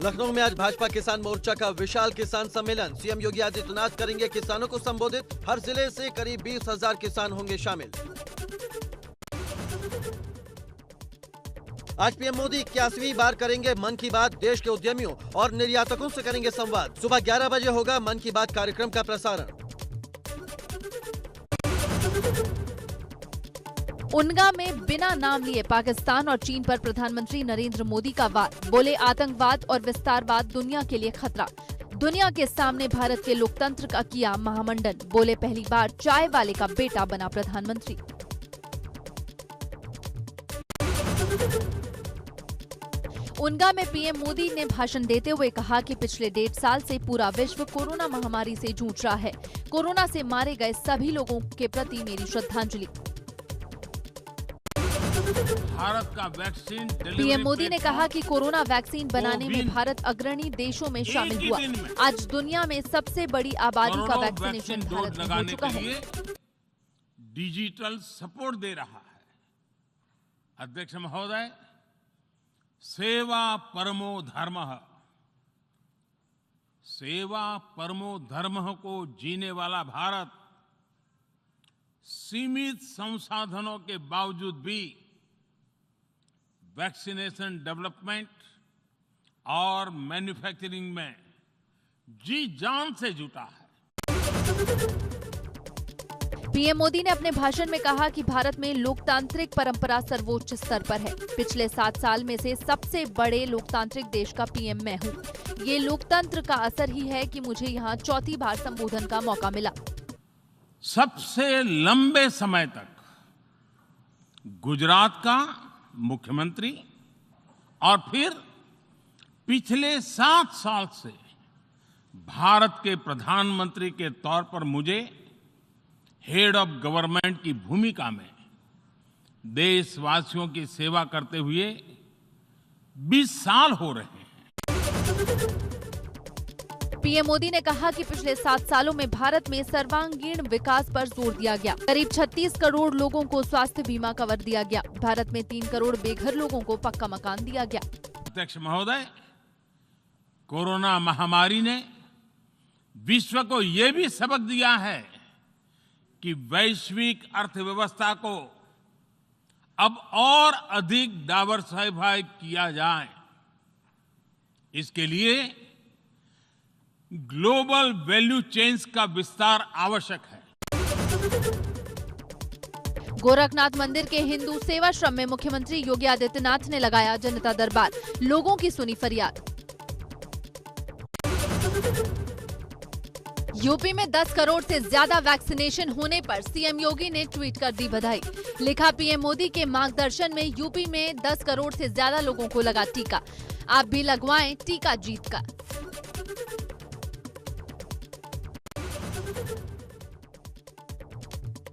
लखनऊ में आज भाजपा किसान मोर्चा का विशाल किसान सम्मेलन। सीएम योगी आदित्यनाथ करेंगे किसानों को संबोधित। हर जिले से करीब 20,000 किसान होंगे शामिल। आज पीएम मोदी 81वीं बार करेंगे मन की बात। देश के उद्यमियों और निर्यातकों से करेंगे संवाद। सुबह 11 बजे होगा मन की बात कार्यक्रम का प्रसारण। उनगा में बिना नाम लिए पाकिस्तान और चीन पर प्रधानमंत्री नरेंद्र मोदी का वार। बोले आतंकवाद और विस्तारवाद दुनिया के लिए खतरा। दुनिया के सामने भारत के लोकतंत्र का किया महामंडन। बोले पहली बार चाय वाले का बेटा बना प्रधानमंत्री। उनगा में पीएम मोदी ने भाषण देते हुए कहा कि पिछले 1.5 साल से पूरा विश्व कोरोना महामारी से जूझ रहा है। कोरोना से मारे गए सभी लोगों के प्रति मेरी श्रद्धांजलि। भारत का वैक्सीन पीएम मोदी ने कहा कि कोरोना वैक्सीन बनाने में भारत अग्रणी देशों में शामिल हुआ। आज दुनिया में सबसे बड़ी आबादी का वैक्सीनेशन भारत में हो चुका है। डिजिटल सपोर्ट दे रहा है। अध्यक्ष महोदय, सेवा परमो धर्मः, सेवा परमो धर्मः को जीने वाला भारत सीमित संसाधनों के बावजूद भी वैक्सीनेशन डेवलपमेंट और मैन्युफैक्चरिंग में जी जान से जुटा है। पीएम मोदी ने अपने भाषण में कहा कि भारत में लोकतांत्रिक परंपरा सर्वोच्च स्तर पर है। पिछले 7 साल में से सबसे बड़े लोकतांत्रिक देश का पीएम मैं हूँ। ये लोकतंत्र का असर ही है कि मुझे यहाँ 4थी बार संबोधन का मौका मिला। सबसे लंबे समय तक गुजरात का मुख्यमंत्री और फिर पिछले 7 साल से भारत के प्रधानमंत्री के तौर पर मुझे हेड ऑफ गवर्नमेंट की भूमिका में देशवासियों की सेवा करते हुए 20 साल हो रहे हैं। पीएम मोदी ने कहा कि पिछले 7 सालों में भारत में सर्वांगीण विकास पर जोर दिया गया। करीब 36 करोड़ लोगों को स्वास्थ्य बीमा कवर दिया गया। भारत में 3 करोड़ बेघर लोगों को पक्का मकान दिया गया। अध्यक्ष महोदय, कोरोना महामारी ने विश्व को ये भी सबक दिया है कि वैश्विक अर्थव्यवस्था को अब और अधिक डाइवर्सिफाई किया जाए। इसके लिए ग्लोबल वैल्यू चेन्स का विस्तार आवश्यक है। गोरखनाथ मंदिर के हिंदू सेवाश्रम में मुख्यमंत्री योगी आदित्यनाथ ने लगाया जनता दरबार। लोगों की सुनी फरियाद। यूपी में 10 करोड़ से ज्यादा वैक्सीनेशन होने पर सीएम योगी ने ट्वीट कर दी बधाई। लिखा, पीएम मोदी के मार्गदर्शन में यूपी में 10 करोड़ से ज्यादा लोगों को लगा टीका। आप भी लगवाएं टीका जीत का।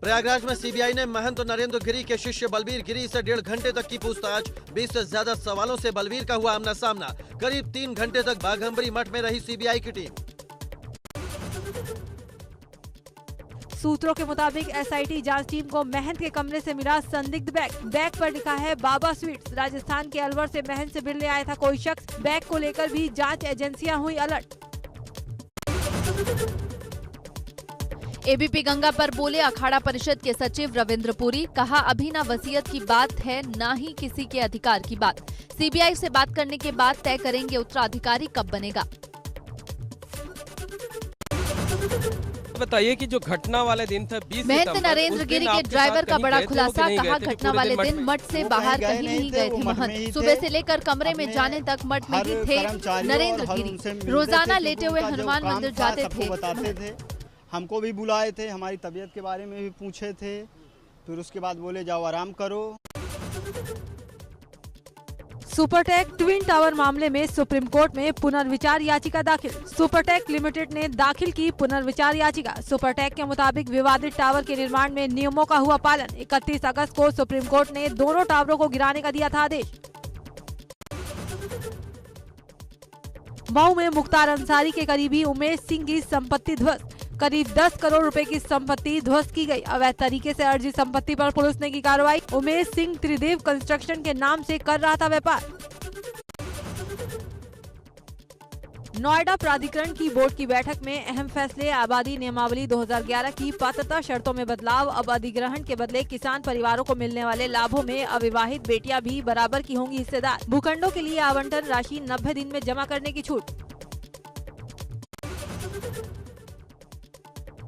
प्रयागराज में सीबीआई ने महंत नरेंद्र गिरी के शिष्य बलबीर गिरी से 1.5 घंटे तक की पूछताछ। 20 से ज्यादा सवालों से बलबीर का हुआ आमना सामना। करीब 3 घंटे तक बाघंबरी मठ में रही सीबीआई की टीम। सूत्रों के मुताबिक एसआईटी जांच टीम को महंत के कमरे से मिला संदिग्ध बैग। बैग पर लिखा है बाबा स्वीट्स। राजस्थान के अलवर से महंत से मिलने आया था कोई शख्स। बैग को लेकर भी जांच एजेंसियां हुई अलर्ट। एबीपी गंगा पर बोले अखाड़ा परिषद के सचिव रविंद्र पुरी। कहा, अभी ना वसीयत की बात है ना ही किसी के अधिकार की बात। सीबीआई से बात करने के बाद तय करेंगे उत्तराधिकारी कब बनेगा। बताइए कि जो घटना वाले दिन था 20 महंत नरेंद्र गिरी के ड्राइवर का बड़ा खुलासा। कहा, घटना वाले दिन मठ से बाहर कहीं नहीं गए थे महंत। सुबह से लेकर कमरे में जाने तक मठ में ही थे नरेंद्र गिरी। रोजाना लेटे हुए हनुमान मंदिर जाते थे। हमको भी बुलाए थे, हमारी तबीयत के बारे में भी पूछे थे। फिर उसके बाद बोले जाओ आराम करो। सुपरटेक ट्विन टावर मामले में सुप्रीम कोर्ट में पुनर्विचार याचिका दाखिल। सुपरटेक लिमिटेड ने दाखिल की पुनर्विचार याचिका। सुपरटेक के मुताबिक विवादित टावर के निर्माण में नियमों का हुआ पालन। 31 अगस्त को सुप्रीम कोर्ट ने दोनों टावरों को गिराने का दिया था आदेश। मऊ में मुख्तार अंसारी के करीबी उमेश सिंह की संपत्ति ध्वस्त। करीब 10 करोड़ रुपए की संपत्ति ध्वस्त की गई। अवैध तरीके से अर्जित संपत्ति पर पुलिस ने की कार्रवाई। उमेश सिंह त्रिदेव कंस्ट्रक्शन के नाम से कर रहा था व्यापार। नोएडा प्राधिकरण की बोर्ड की बैठक में अहम फैसले। आबादी नियमावली 2011 की पात्रता शर्तों में बदलाव। अब अधिग्रहण के बदले किसान परिवारों को मिलने वाले लाभों में अविवाहित बेटियां भी बराबर की होंगी हिस्सेदार। भूखंडों के लिए आवंटन राशि 90 दिन में जमा करने की छूट।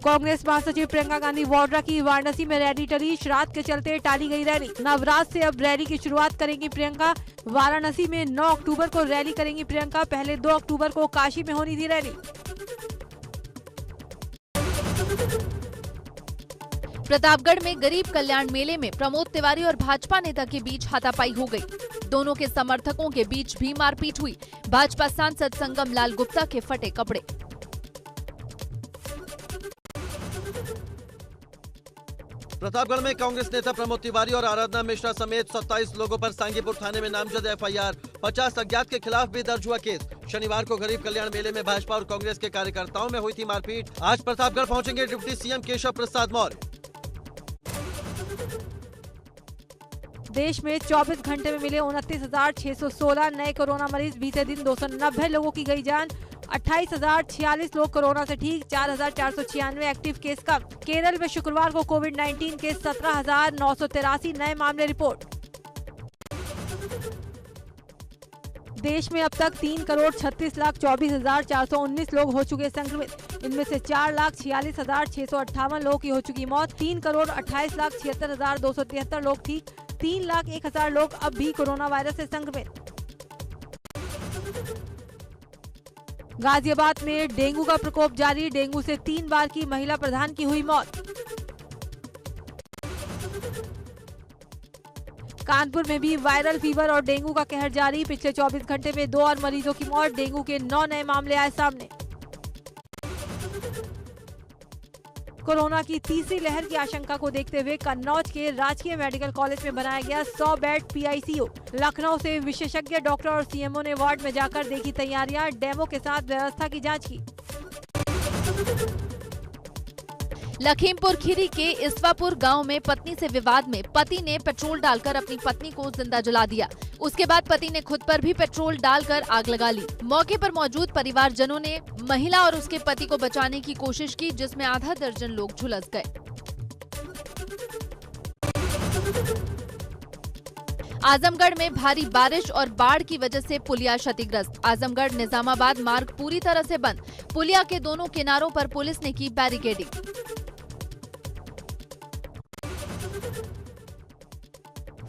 कांग्रेस महासचिव प्रियंका गांधी वाड्रा की वाराणसी में रैली टली। श्राद्ध के चलते टाली गई रैली। नवरात्र से अब रैली की शुरुआत करेंगी प्रियंका। वाराणसी में 9 अक्टूबर को रैली करेंगी प्रियंका। पहले 2 अक्टूबर को काशी में होनी थी रैली। प्रतापगढ़ में गरीब कल्याण मेले में प्रमोद तिवारी और भाजपा नेता के बीच हाथापाई हो गई। दोनों के समर्थकों के बीच भी मारपीट हुई। भाजपा सांसद संगम लाल गुप्ता के फटे कपड़े। प्रतापगढ़ में कांग्रेस नेता प्रमोद तिवारी और आराधना मिश्रा समेत 27 लोगों पर सांगीपुर थाने में नामजद एफआईआर। 50 अज्ञात के खिलाफ भी दर्ज हुआ केस। शनिवार को गरीब कल्याण मेले में भाजपा और कांग्रेस के कार्यकर्ताओं में हुई थी मारपीट। आज प्रतापगढ़ पहुंचेंगे डिप्टी सीएम केशव प्रसाद मौर्य। देश में 24 घंटे में मिले 29,616 नए कोरोना मरीज। बीते दिन 290 लोगों की गई जान। 28,046 लोग कोरोना से ठीक। 4,496 एक्टिव केस कम। केरल में शुक्रवार को कोविड-19 के 17,983 नए मामले रिपोर्ट। देश में अब तक 3,36,24,419 लोग हो चुके संक्रमित। इनमें से 4,46,658 लोगों की हो चुकी मौत। 3,28,76,273 लोग ठीक। 3,01,000 लोग अब भी कोरोना वायरस से संक्रमित। गाजियाबाद में डेंगू का प्रकोप जारी। डेंगू से 3 बार की महिला प्रधान की हुई मौत। कानपुर में भी वायरल फीवर और डेंगू का कहर जारी। पिछले 24 घंटे में 2 और मरीजों की मौत। डेंगू के 9 नए मामले आए सामने। कोरोना की तीसरी लहर की आशंका को देखते हुए कन्नौज के राजकीय मेडिकल कॉलेज में बनाया गया 100 बेड पीआईसीयू। लखनऊ से विशेषज्ञ डॉक्टर और सीएमओ ने वार्ड में जाकर देखी तैयारियां। डेमो के साथ व्यवस्था की जांच की। लखीमपुर खीरी के इसवापुर गांव में पत्नी से विवाद में पति ने पेट्रोल डालकर अपनी पत्नी को जिंदा जला दिया। उसके बाद पति ने खुद पर भी पेट्रोल डालकर आग लगा ली। मौके पर मौजूद परिवारजनों ने महिला और उसके पति को बचाने की कोशिश की, जिसमें आधा दर्जन लोग झुलस गए। आजमगढ़ में भारी बारिश और बाढ़ की वजह से पुलिया क्षतिग्रस्त। आजमगढ़ निजामाबाद मार्ग पूरी तरह से बंद। पुलिया के दोनों किनारों पर पुलिस ने की बैरिकेडिंग।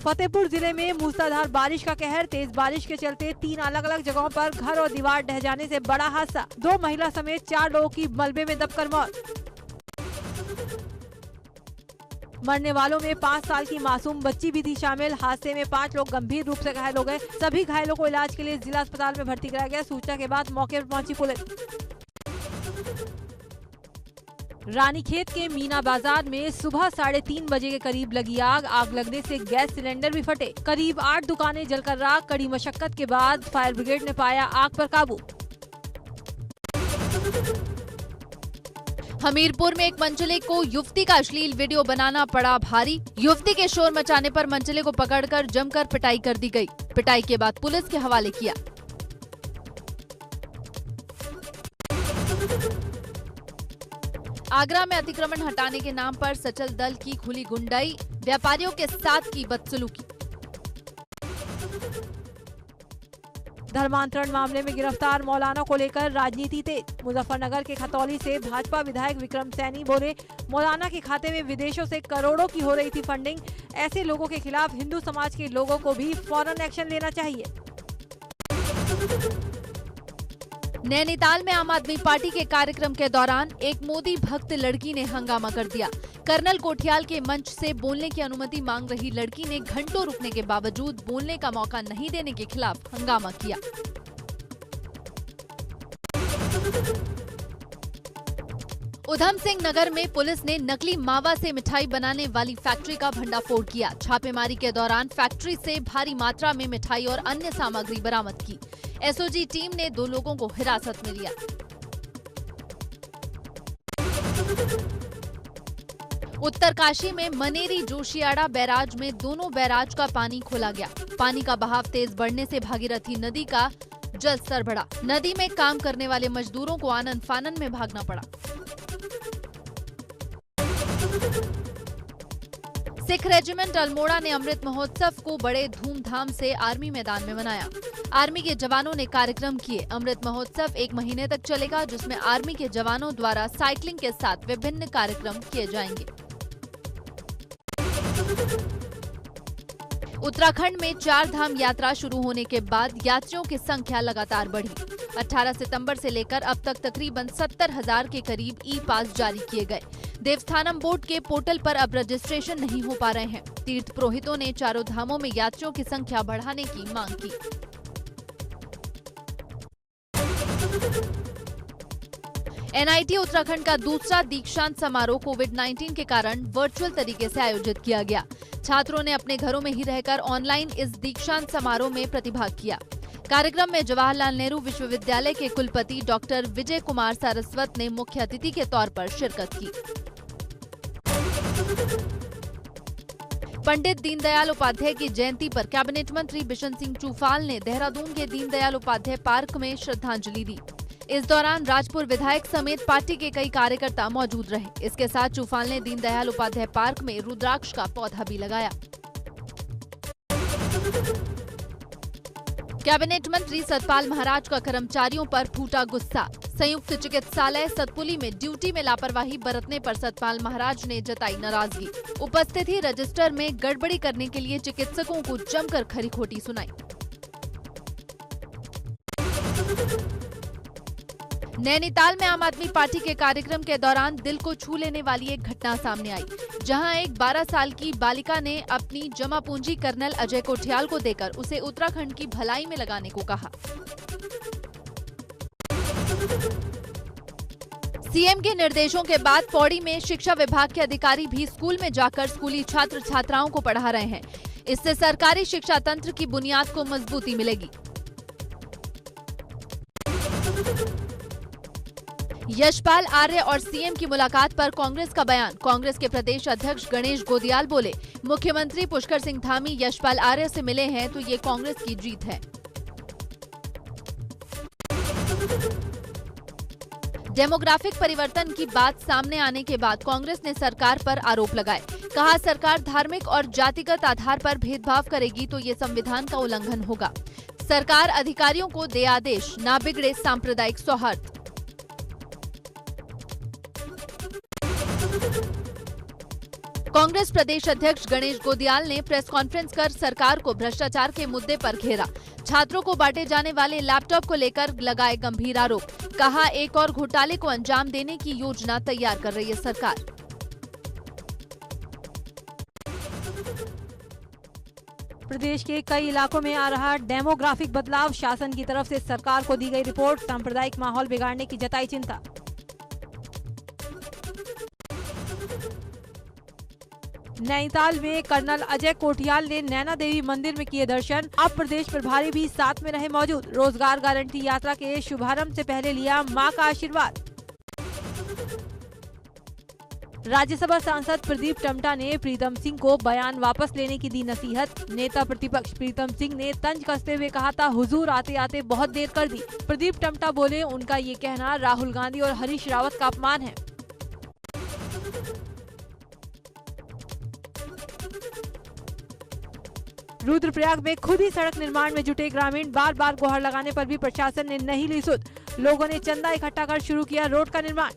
फतेहपुर जिले में मूसलाधार बारिश का कहर। तेज बारिश के चलते 3 अलग अलग जगहों पर घर और दीवार ढह जाने से बड़ा हादसा। 2 महिला समेत 4 लोगों की मलबे में दबकर मौत। मरने वालों में 5 साल की मासूम बच्ची भी थी शामिल। हादसे में 5 लोग गंभीर रूप से घायल हो गए। सभी घायलों को इलाज के लिए जिला अस्पताल में भर्ती कराया गया। सूचना के बाद मौके पर पहुंची पुलिस। रानीखेत के मीना बाजार में सुबह 3:30 बजे के करीब लगी आग। आग लगने से गैस सिलेंडर भी फटे। करीब 8 दुकानें जलकर राख। कड़ी मशक्कत के बाद फायर ब्रिगेड ने पाया आग पर काबू। हमीरपुर में एक मंचले को युवती का अश्लील वीडियो बनाना पड़ा भारी। युवती के शोर मचाने पर मंचले को पकड़कर जमकर पिटाई कर दी गई। पिटाई के बाद पुलिस के हवाले किया। आगरा में अतिक्रमण हटाने के नाम पर सचल दल की खुली गुंडाई। व्यापारियों के साथ की बदसलूकी। धर्मांतरण मामले में गिरफ्तार मौलाना को लेकर राजनीति तेज। मुजफ्फरनगर के खतौली से भाजपा विधायक विक्रम सैनी बोले, मौलाना के खाते में विदेशों से करोड़ों की हो रही थी फंडिंग। ऐसे लोगों के खिलाफ हिंदू समाज के लोगों को भी फौरन एक्शन लेना चाहिए। नैनीताल में आम आदमी पार्टी के कार्यक्रम के दौरान एक मोदी भक्त लड़की ने हंगामा कर दिया। कर्नल कोठियाल के मंच से बोलने की अनुमति मांग रही लड़की ने घंटों रुकने के बावजूद बोलने का मौका नहीं देने के खिलाफ हंगामा किया। उधम सिंह नगर में पुलिस ने नकली मावा से मिठाई बनाने वाली फैक्ट्री का भंडाफोड़ किया। छापेमारी के दौरान फैक्ट्री से भारी मात्रा में मिठाई और अन्य सामग्री बरामद की। एसओजी टीम ने 2 लोगों को हिरासत में लिया। उत्तरकाशी में मनेरी जोशियाड़ा बैराज में दोनों बैराज का पानी खोला गया। पानी का बहाव तेज बढ़ने से भागीरथी नदी का जल स्तर बढ़ा। नदी में काम करने वाले मजदूरों को आनन फानन में भागना पड़ा। सिख रेजिमेंट अल्मोड़ा ने अमृत महोत्सव को बड़े धूमधाम से आर्मी मैदान में मनाया। आर्मी के जवानों ने कार्यक्रम किए। अमृत महोत्सव 1 महीने तक चलेगा, जिसमें आर्मी के जवानों द्वारा साइकिलिंग के साथ विभिन्न कार्यक्रम किए जाएंगे। उत्तराखंड में 4 धाम यात्रा शुरू होने के बाद यात्रियों की संख्या लगातार बढ़ी। 18 सितंबर से लेकर अब तक तकरीबन 70,000 के करीब ई पास जारी किए गए। देवस्थानम बोर्ड के पोर्टल पर अब रजिस्ट्रेशन नहीं हो पा रहे हैं। तीर्थ पुरोहितों ने चारों धामों में यात्रियों की संख्या बढ़ाने की मांग की। एनआईटी उत्तराखंड का दूसरा दीक्षांत समारोह कोविड-19 के कारण वर्चुअल तरीके से आयोजित किया गया। छात्रों ने अपने घरों में ही रहकर ऑनलाइन इस दीक्षांत समारोह में प्रतिभाग किया। कार्यक्रम में जवाहरलाल नेहरू विश्वविद्यालय के कुलपति डॉक्टर विजय कुमार सारस्वत ने मुख्य अतिथि के तौर पर शिरकत की। पंडित दीनदयाल उपाध्याय की जयंती पर कैबिनेट मंत्री बिशन सिंह चूफाल ने देहरादून के दीनदयाल उपाध्याय पार्क में श्रद्धांजलि दी। इस दौरान राजपुर विधायक समेत पार्टी के कई कार्यकर्ता मौजूद रहे। इसके साथ चूफाल ने दीनदयाल उपाध्याय पार्क में रुद्राक्ष का पौधा भी लगाया। कैबिनेट मंत्री सतपाल महाराज का कर्मचारियों पर फूटा गुस्सा। संयुक्त चिकित्सालय सतपुली में ड्यूटी में लापरवाही बरतने पर सतपाल महाराज ने जताई नाराजगी। उपस्थिति रजिस्टर में गड़बड़ी करने के लिए चिकित्सकों को जमकर खरी खोटी सुनाई। नैनीताल में आम आदमी पार्टी के कार्यक्रम के दौरान दिल को छू लेने वाली एक घटना सामने आई, जहां एक 12 साल की बालिका ने अपनी जमा पूंजी कर्नल अजय कोठियाल को देकर उसे उत्तराखंड की भलाई में लगाने को कहा। सीएम के निर्देशों के बाद पौड़ी में शिक्षा विभाग के अधिकारी भी स्कूल में जाकर स्कूली छात्र छात्राओं को पढ़ा रहे हैं। इससे सरकारी शिक्षा तंत्र की बुनियाद को मजबूती मिलेगी। यशपाल आर्य और सीएम की मुलाकात पर कांग्रेस का बयान। कांग्रेस के प्रदेश अध्यक्ष गणेश गोदियाल बोले, मुख्यमंत्री पुष्कर सिंह धामी यशपाल आर्य से मिले हैं तो ये कांग्रेस की जीत है। डेमोग्राफिक परिवर्तन की बात सामने आने के बाद कांग्रेस ने सरकार पर आरोप लगाए। कहा, सरकार धार्मिक और जातिगत आधार पर भेदभाव करेगी तो ये संविधान का उल्लंघन होगा। सरकार अधिकारियों को दे आदेश, ना बिगड़े सांप्रदायिक सौहार्द। कांग्रेस प्रदेश अध्यक्ष गणेश गोदियाल ने प्रेस कॉन्फ्रेंस कर सरकार को भ्रष्टाचार के मुद्दे पर घेरा। छात्रों को बांटे जाने वाले लैपटॉप को लेकर लगाए गंभीर आरोप। कहा, एक और घोटाले को अंजाम देने की योजना तैयार कर रही है सरकार। प्रदेश के कई इलाकों में आ रहा डेमोग्राफिक बदलाव, शासन की तरफ से सरकार को दी गई रिपोर्ट, सांप्रदायिक माहौल बिगाड़ने की जताई चिंता। नैनीताल में कर्नल अजय कोठियाल ने नैना देवी मंदिर में किए दर्शन। अब प्रदेश प्रभारी भी साथ में रहे मौजूद। रोजगार गारंटी यात्रा के शुभारंभ से पहले लिया मां का आशीर्वाद। राज्यसभा सांसद प्रदीप टमटा ने प्रीतम सिंह को बयान वापस लेने की दी नसीहत। नेता प्रतिपक्ष प्रीतम सिंह ने तंज कसते हुए कहा था, हुजूर आते आते बहुत देर कर दी। प्रदीप टमटा बोले, उनका ये कहना राहुल गांधी और हरीश रावत का अपमान है। रुद्रप्रयाग में खुद ही सड़क निर्माण में जुटे ग्रामीण, बार बार गुहार लगाने पर भी प्रशासन ने नहीं ली सुध। लोगों ने चंदा इकट्ठा कर शुरू किया रोड का निर्माण।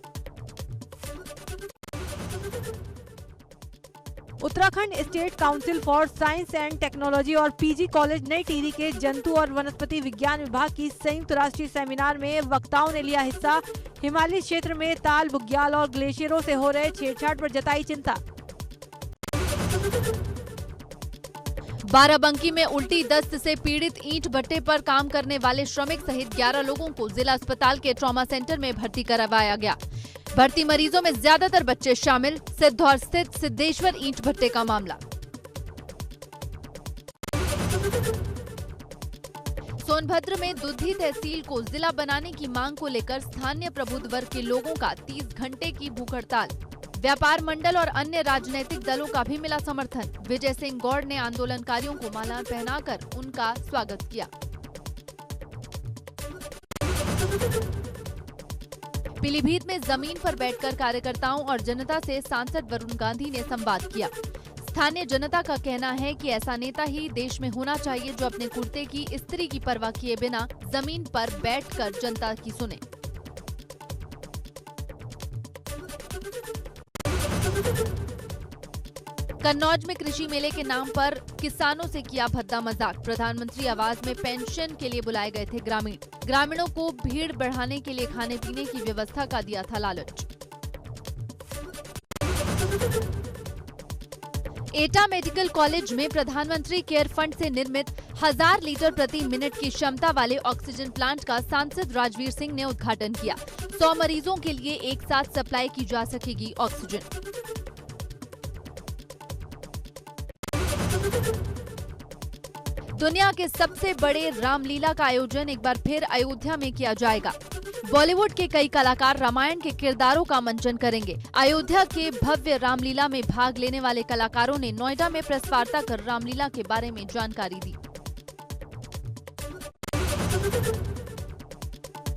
Uttarakhand state council for science and technology और पीजी कॉलेज नई टिहरी के जंतु और वनस्पति विज्ञान विभाग की संयुक्त राष्ट्रीय सेमिनार में वक्ताओं ने लिया हिस्सा। हिमालय क्षेत्र में ताल, बुग्याल और ग्लेशियरों से हो रहे छेड़छाड़ पर जताई चिंता। बाराबंकी में उल्टी दस्त से पीड़ित ईंट भट्टे पर काम करने वाले श्रमिक सहित 11 लोगों को जिला अस्पताल के ट्रॉमा सेंटर में भर्ती करवाया गया। भर्ती मरीजों में ज्यादातर बच्चे शामिल। सिद्धौर स्थित सिद्धेश्वर ईंट भट्टे का मामला। सोनभद्र में दुधी तहसील को जिला बनाने की मांग को लेकर स्थानीय प्रबुद्ध वर्ग के लोगों का 30 घंटे की भूख हड़ताल। व्यापार मंडल और अन्य राजनीतिक दलों का भी मिला समर्थन। विजय सिंह गौड़ ने आंदोलनकारियों को माला पहनाकर उनका स्वागत किया। पीलीभीत में जमीन पर बैठकर कार्यकर्ताओं और जनता से सांसद वरुण गांधी ने संवाद किया। स्थानीय जनता का कहना है कि ऐसा नेता ही देश में होना चाहिए जो अपने कुर्ते की इस्त्री की परवाह किए बिना जमीन पर बैठकर जनता की सुने। कन्नौज में कृषि मेले के नाम पर किसानों से किया भद्दा मजाक। प्रधानमंत्री आवास में पेंशन के लिए बुलाए गए थे ग्रामीणों को भीड़ बढ़ाने के लिए खाने पीने की व्यवस्था का दिया था लालच। एटा मेडिकल कॉलेज में प्रधानमंत्री केयर फंड से निर्मित 1000 लीटर प्रति मिनट की क्षमता वाले ऑक्सीजन प्लांट का सांसद राजवीर सिंह ने उद्घाटन किया। 100 मरीजों के लिए एक साथ सप्लाई की जा सकेगी ऑक्सीजन। दुनिया के सबसे बड़े रामलीला का आयोजन एक बार फिर अयोध्या में किया जाएगा। बॉलीवुड के कई कलाकार रामायण के किरदारों का मंचन करेंगे। अयोध्या के भव्य रामलीला में भाग लेने वाले कलाकारों ने नोएडा में प्रेस वार्ता कर रामलीला के बारे में जानकारी दी।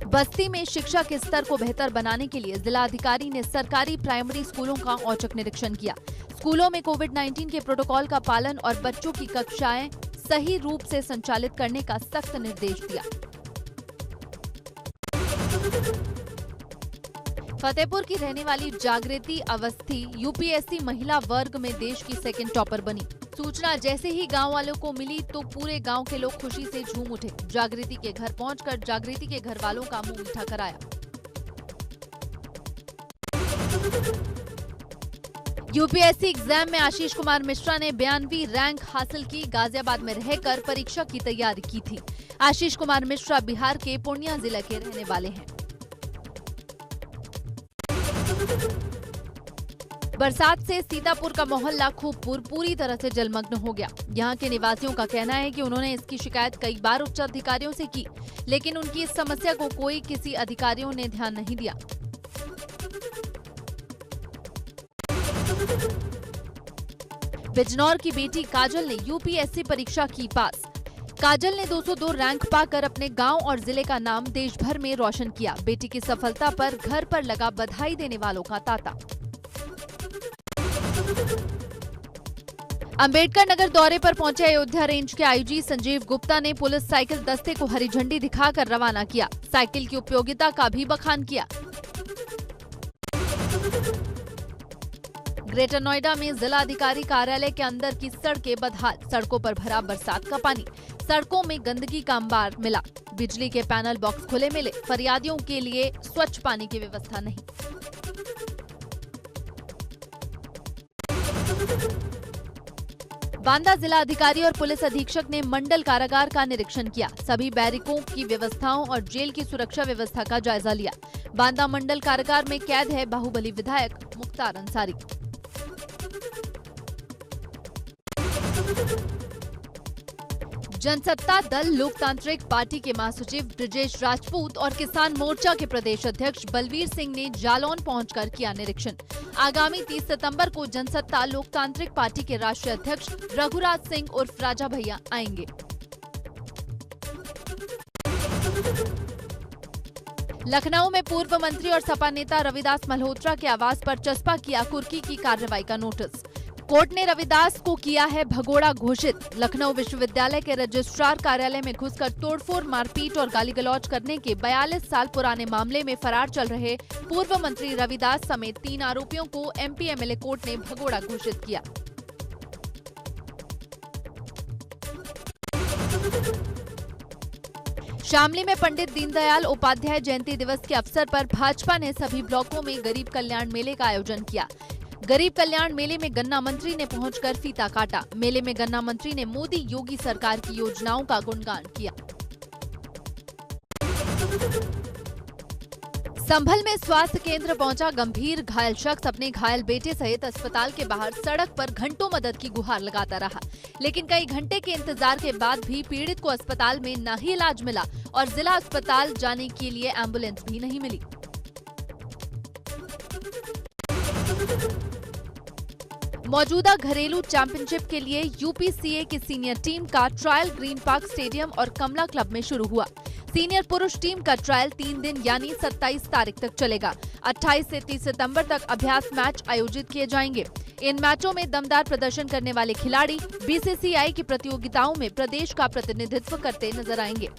बस्ती में शिक्षा के स्तर को बेहतर बनाने के लिए जिलाधिकारी ने सरकारी प्राइमरी स्कूलों का औचक निरीक्षण किया। स्कूलों में कोविड-19 के प्रोटोकॉल का पालन और बच्चों की कक्षाएं सही रूप से संचालित करने का सख्त निर्देश दिया। फतेहपुर की रहने वाली जागृति अवस्थी यूपीएससी महिला वर्ग में देश की सेकंड टॉपर बनी। सूचना जैसे ही गांव वालों को मिली तो पूरे गांव के लोग खुशी से झूम उठे। जागृति के घर पहुंचकर जागृति के घर वालों का मुंह मीठा कराया। यूपीएससी एग्जाम में आशीष कुमार मिश्रा ने 92वीं रैंक हासिल की। गाजियाबाद में रहकर परीक्षा की तैयारी की थी। आशीष कुमार मिश्रा बिहार के पूर्णिया जिले के रहने वाले हैं। बरसात से सीतापुर का मोहल्ला खूबपुर पूरी तरह से जलमग्न हो गया। यहाँ के निवासियों का कहना है कि उन्होंने इसकी शिकायत कई बार उच्च अधिकारियों से की, लेकिन उनकी इस समस्या को कोई किसी अधिकारियों ने ध्यान नहीं दिया। बिजनौर की बेटी काजल ने यूपीएससी परीक्षा की पास। काजल ने 202 रैंक पाकर अपने गांव और जिले का नाम देश भर में रोशन किया। बेटी की सफलता पर घर पर लगा बधाई देने वालों का तांता। अंबेडकर नगर दौरे पर पहुंचे अयोध्या रेंज के आईजी संजीव गुप्ता ने पुलिस साइकिल दस्ते को हरी झंडी दिखाकर रवाना किया। साइकिल की उपयोगिता का भी बखान किया। ग्रेटर नोएडा में जिला अधिकारी कार्यालय के अंदर की सड़कें बदहाल। सड़कों पर भरा बरसात का पानी। सड़कों में गंदगी का अंबार मिला। बिजली के पैनल बॉक्स खुले मिले। फरियादियों के लिए स्वच्छ पानी की व्यवस्था नहीं। बांदा जिला अधिकारी और पुलिस अधीक्षक ने मंडल कारागार का निरीक्षण किया। सभी बैरिकों की व्यवस्थाओं और जेल की सुरक्षा व्यवस्था का जायजा लिया। बांदा मंडल कारागार में कैद है बाहुबली विधायक मुख्तार अंसारी। जनसत्ता दल लोकतांत्रिक पार्टी के महासचिव ब्रजेश राजपूत और किसान मोर्चा के प्रदेश अध्यक्ष बलवीर सिंह ने जालौन पहुंचकर किया निरीक्षण। आगामी 30 सितंबर को जनसत्ता लोकतांत्रिक पार्टी के राष्ट्रीय अध्यक्ष रघुराज सिंह उर्फ राजा भैया आएंगे। लखनऊ में पूर्व मंत्री और सपा नेता रविदास मल्होत्रा के आवास पर चस्पा किया कुर्की की कार्रवाई का नोटिस। कोर्ट ने रविदास को किया है भगोड़ा घोषित। लखनऊ विश्वविद्यालय के रजिस्ट्रार कार्यालय में घुसकर तोड़फोड़, मारपीट और गाली गलौज करने के 42 साल पुराने मामले में फरार चल रहे पूर्व मंत्री रविदास समेत 3 आरोपियों को एमपी एमएलए कोर्ट ने भगोड़ा घोषित किया। शामली में पंडित दीनदयाल उपाध्याय जयंती दिवस के अवसर पर भाजपा ने सभी ब्लॉकों में गरीब कल्याण मेले का आयोजन किया। गरीब कल्याण मेले में गन्ना मंत्री ने पहुंचकर फीता काटा। मेले में गन्ना मंत्री ने मोदी योगी सरकार की योजनाओं का गुणगान किया। संभल में स्वास्थ्य केंद्र पहुंचा गंभीर घायल शख्स अपने घायल बेटे सहित अस्पताल के बाहर सड़क पर घंटों मदद की गुहार लगाता रहा, लेकिन कई घंटे के इंतजार के बाद भी पीड़ित को अस्पताल में न ही इलाज मिला और जिला अस्पताल जाने के लिए एम्बुलेंस भी नहीं मिली। मौजूदा घरेलू चैंपियनशिप के लिए यूपीसीए की सीनियर टीम का ट्रायल ग्रीन पार्क स्टेडियम और कमला क्लब में शुरू हुआ। सीनियर पुरुष टीम का ट्रायल 3 दिन यानी 27 तारीख तक चलेगा। 28 से 30 सितंबर तक अभ्यास मैच आयोजित किए जाएंगे। इन मैचों में दमदार प्रदर्शन करने वाले खिलाड़ी बीसीसीआई की प्रतियोगिताओं में प्रदेश का प्रतिनिधित्व करते नजर आएंगे।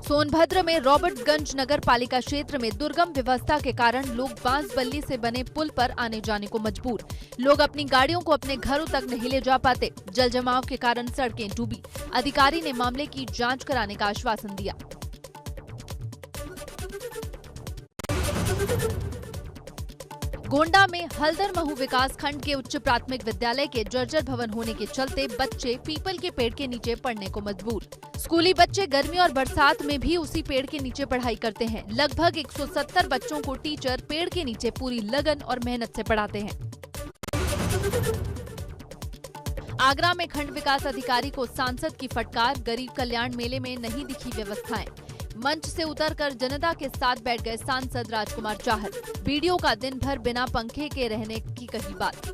सोनभद्र में रॉबर्ट्सगंज नगर पालिका क्षेत्र में दुर्गम व्यवस्था के कारण लोग बांस बल्ली से बने पुल पर आने जाने को मजबूर। लोग अपनी गाड़ियों को अपने घरों तक नहीं ले जा पाते। जल जमाव के कारण सड़कें डूबी। अधिकारी ने मामले की जांच कराने का आश्वासन दिया। गोंडा में हल्दर महू विकास खंड के उच्च प्राथमिक विद्यालय के जर्जर भवन होने के चलते बच्चे पीपल के पेड़ के नीचे पढ़ने को मजबूर। स्कूली बच्चे गर्मी और बरसात में भी उसी पेड़ के नीचे पढ़ाई करते हैं। लगभग 170 बच्चों को टीचर पेड़ के नीचे पूरी लगन और मेहनत से पढ़ाते हैं। आगरा में खंड विकास अधिकारी को सांसद की फटकार। गरीब कल्याण मेले में नहीं दिखी व्यवस्थाएं। मंच से उतरकर जनता के साथ बैठ गए सांसद राजकुमार चाहर। वीडियो का दिन भर बिना पंखे के रहने की कही बात।